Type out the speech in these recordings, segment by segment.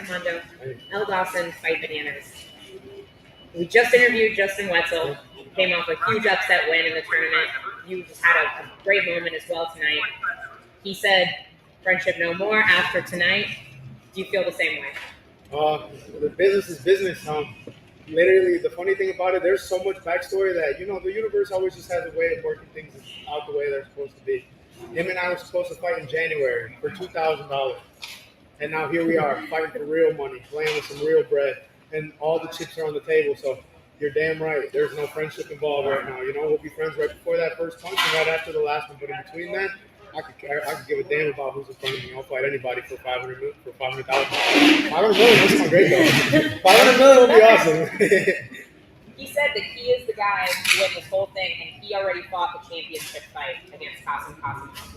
Mando. L. Dawson, Fight Bananas. We just interviewed Justin Wetzel. Came off a huge upset win in the tournament. You just had a great moment as well tonight. He said, friendship no more after tonight. Do you feel the same way? The business is business. Literally, the funny thing about it, there's so much backstory that, the universe always just has a way of working things out the way they're supposed to be. Him and I were supposed to fight in January for $2,000. And now here we are, fighting for real money, playing with some real bread, and all the chips are on the table. So you're damn right. There's no friendship involved right now. We'll be friends right before that first punch and right after the last one. But in between that, I could give a damn about who's in front of me. I'll fight anybody for $500,000. $500 million, that's my great goal. $500 million would be awesome. He said that he is the guy to win this whole thing, and he already fought the championship fight against Kasim.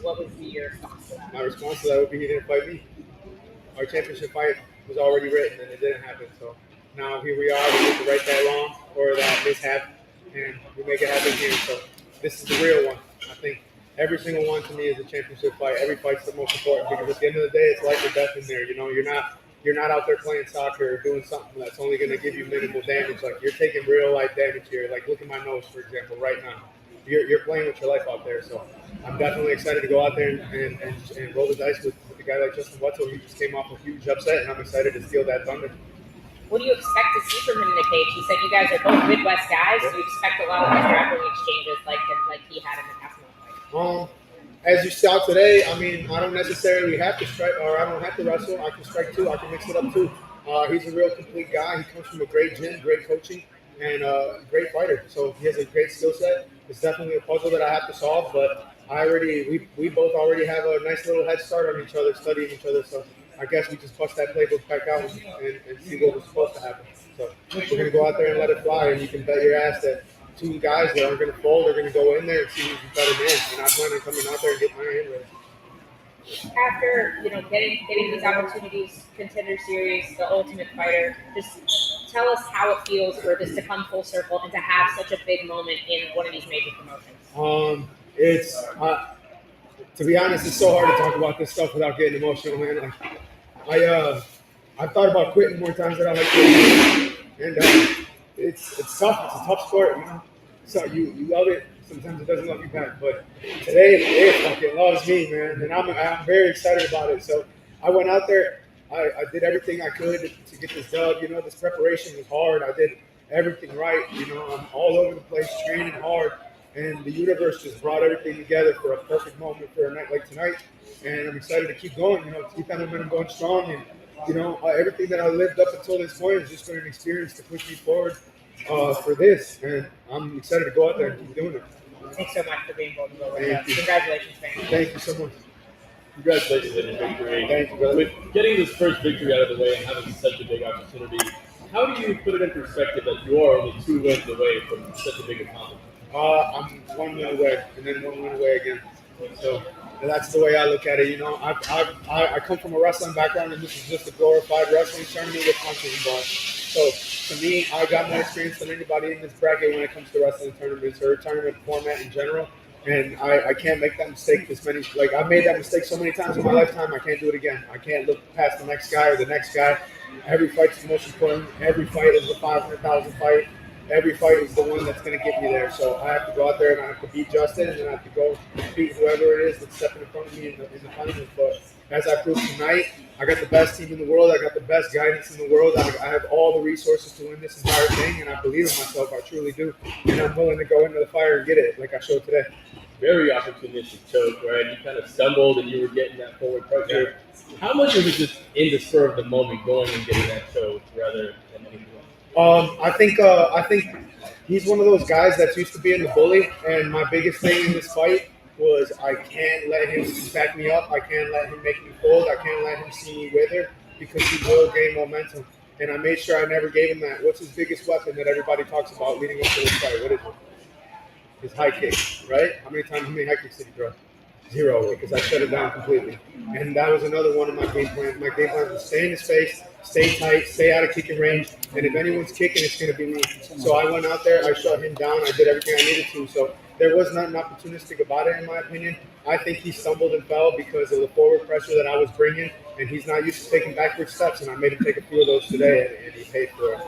What would be your response to that? My response to that would be he didn't fight me. Our championship fight was already written, and it didn't happen. So now here we are. We get to right that wrong or that mishap, and we make it happen here. So this is the real one. I think every single one to me is a championship fight. Every fight's the most important because at the end of the day, it's life or death in there. You're not out there playing soccer or doing something that's only going to give you minimal damage. Like, you're taking real life damage here. Like, look at my nose, for example, right now. You're playing with your life out there. So I'm definitely excited to go out there and roll the dice with a guy like Justin Wetzel. He just came off a huge upset, and I'm excited to steal that thunder. What do you expect to see from him in the cage? He said you guys are both Midwest guys. Do you expect a lot of these grappling exchanges like he had in the past fight? As you saw today, I don't necessarily have to strike, or I don't have to wrestle. I can strike too. I can mix it up too. He's a real complete guy. He comes from a great gym, great coaching, and a great fighter. So he has a great skill set. It's definitely a puzzle that I have to solve, but we both already have a nice little head start on each other, studying each other. So I guess we just bust that playbook back out and see what was supposed to happen. So we're going to go out there and let it fly, and you can bet your ass that two guys that aren't going to fold are going to go in there and see who's the better man. And I plan on coming out there and get my hand ready. After getting these opportunities, Contender Series, the Ultimate Fighter, just tell us how it feels for this to come full circle and to have such a big moment in one of these major promotions. It's to be honest, it's so hard to talk about this stuff without getting emotional, man. I've thought about quitting more times than I like quitting, and it's tough. It's a tough sport, So you love it. Sometimes it doesn't love you back. But today, it fucking loves me, man. And I'm very excited about it. So I went out there. I did everything I could to get this dub. This preparation was hard. I did everything right. I'm all over the place, training hard. And the universe just brought everything together for a perfect moment for a night like tonight. And I'm excited to keep going, keep that momentum going strong. And, everything that I lived up until this point has just been an experience to push me forward for this. And I'm excited to go out there and keep doing it. Thanks so much for being vulnerable with us. Congratulations, man. Thank you so much. Congratulations on your victory. Thank you, brother. With getting this first victory out of the way and having such a big opportunity, how do you put it in perspective that you are only 2 wins away from such a big accomplishment? I'm 1 win away, and then 1 win away again. So that's the way I look at it. I come from a wrestling background, and this is just a glorified wrestling tournament with punches involved. So to me, I got more experience than anybody in this bracket when it comes to wrestling tournaments or tournament format in general. And I can't make that mistake I've made that mistake so many times in my lifetime, I can't do it again. I can't look past the next guy or the next guy. Every fight's the most important. Every fight is a $500,000 fight. Every fight is the one that's going to get me there. So I have to go out there and I have to beat Justin, and then I have to go beat whoever it is that's stepping in front of me in the finals. But as I proved tonight, I got the best team in the world. I got the best guidance in the world. I have all the resources to win this entire thing, and I believe in myself. I truly do. And I'm willing to go into the fire and get it like I showed today. Very opportunistic choke, right? You kind of stumbled and you were getting that forward pressure. Yeah. How much was it just in the spur of the moment going and getting that choke rather than anything else? I think he's one of those guys that's used to being the bully, and my biggest thing in this fight was I can't let him back me up. I can't let him make me fold. I can't let him see me wither because he will gain momentum. And I made sure I never gave him that. What's his biggest weapon that everybody talks about leading up to this fight? What is it? His high kick, right? How many high kicks did he throw? Zero, because I shut it down completely. And that was another one of my game plans. My game plan was stay in his face, stay tight, stay out of kicking range, and if anyone's kicking, it's going to be me. So I went out there, I shut him down, I did everything I needed to. So there was nothing opportunistic about it, in my opinion. I think he stumbled and fell because of the forward pressure that I was bringing, and he's not used to taking backward steps, and I made him take a few of those today, and he paid for it.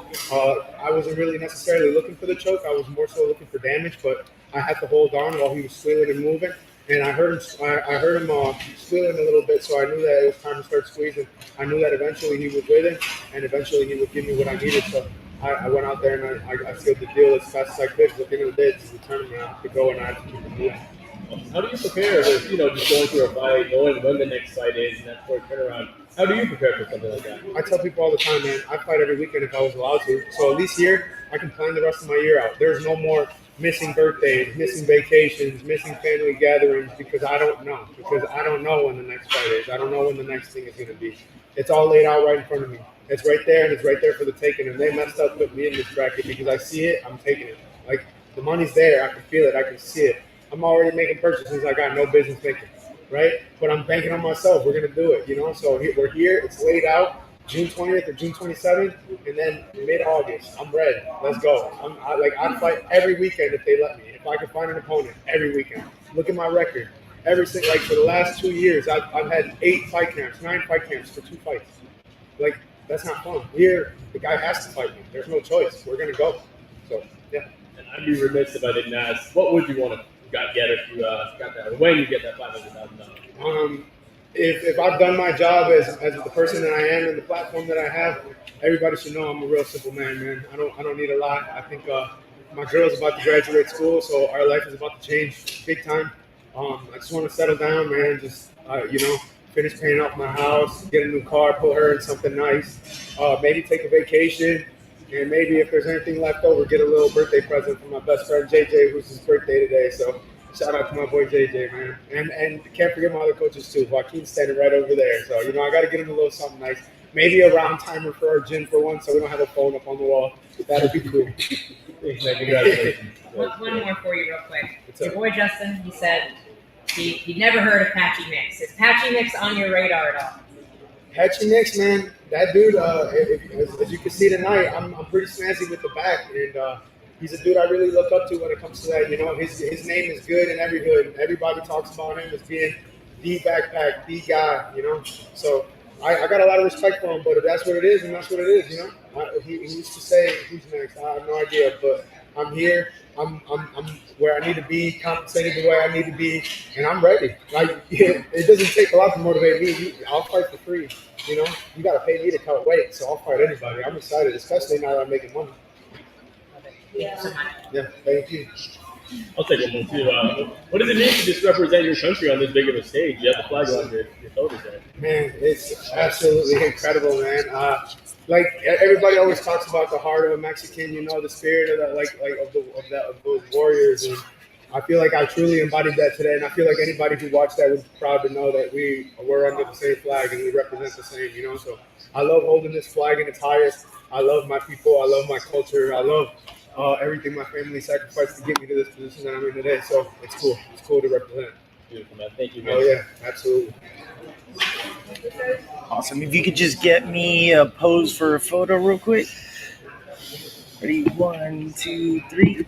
I wasn't really necessarily looking for the choke. I was more so looking for damage, but I had to hold on while he was squealing and moving. And I heard him. I heard him squealing a little bit, so I knew that it was time to start squeezing. I knew that eventually he was with it, and eventually he would give me what I needed. So I went out there and I sealed the deal as fast as I could. Because at the end of the day, it's the tournament. I have to go and I have to keep it moving. How do you prepare with, just going through a fight, knowing when the next fight is, and that quick turnaround? How do you prepare for something like that? I tell people all the time, man, I fight every weekend if I was allowed to. So at least here, I can plan the rest of my year out. There's no more missing birthdays, missing vacations, missing family gatherings because I don't know. Because I don't know when the next fight is. I don't know when the next thing is going to be. It's all laid out right in front of me. It's right there, and it's right there for the taking. And they messed up putting me in this bracket because I see it, I'm taking it. Like, the money's there. I can feel it. I can see it. I'm already making purchases I got no business making, right? But I'm banking on myself. We're going to do it, So we're here. It's laid out. June 20th or June 27th, and then mid-August, I'm ready. Let's go. I fight every weekend if they let me. If I can find an opponent, every weekend. Look at my record. For the last 2 years, I've had 9 fight camps for 2 fights. That's not fun. Here, the guy has to fight me. There's no choice. We're gonna go. So yeah. And I'd be remiss if I didn't ask, what would you want to get if you got that, or when you get that $500,000? If I've done my job as the person that I am and the platform that I have, everybody should know I'm a real simple man. I don't need a lot. I think my girl's about to graduate school, so our life is about to change big time. I just want to settle down, man. Just finish paying off my house, get a new car, put her in something nice. Maybe take a vacation, and maybe if there's anything left over, get a little birthday present from my best friend JJ, who's his birthday today. So. Shout out to my boy JJ, man. And can't forget my other coaches too. Joaquin's standing right over there. So, I got to get him a little something nice. Maybe a round timer for our gym for once so we don't have a phone up on the wall. That'd be cool. Congratulations. One more for you real quick. Your boy Justin, he said he'd never heard of Patchy Mix. Is Patchy Mix on your radar at all? Patchy Mix, man. That dude, as you can see tonight, I'm pretty snazzy with the back. And he's a dude I really look up to when it comes to that. His name is good in every hood. Everybody talks about him as being the backpack, the guy, So I got a lot of respect for him, but if that's what it is, and that's what it is, He used to say, who's next? I have no idea, but I'm here. I'm where I need to be, compensated the way I need to be, and I'm ready. It doesn't take a lot to motivate me. I'll fight for free, You got to pay me to cut weight, so I'll fight anybody. I'm excited, especially now that I'm making money. Thank you so much. Yeah, thank you. I'll take one more too. What does it mean to just represent your country on this big of a stage? You have the flag on your shoulders there. Man, it's absolutely incredible, man. Everybody always talks about the heart of a Mexican, the spirit of that, of those warriors, and I feel like I truly embodied that today. And I feel like anybody who watched that was proud to know that we're under the same flag and we represent the same, So I love holding this flag in its highest. I love my people. I love my culture. I love everything my family sacrificed to get me to this position that I'm in today. So it's cool. It's cool to represent. Beautiful, man. Thank you, man. Oh, yeah. Absolutely. Awesome. If you could just get me a pose for a photo real quick. Ready? 1, 2, 3.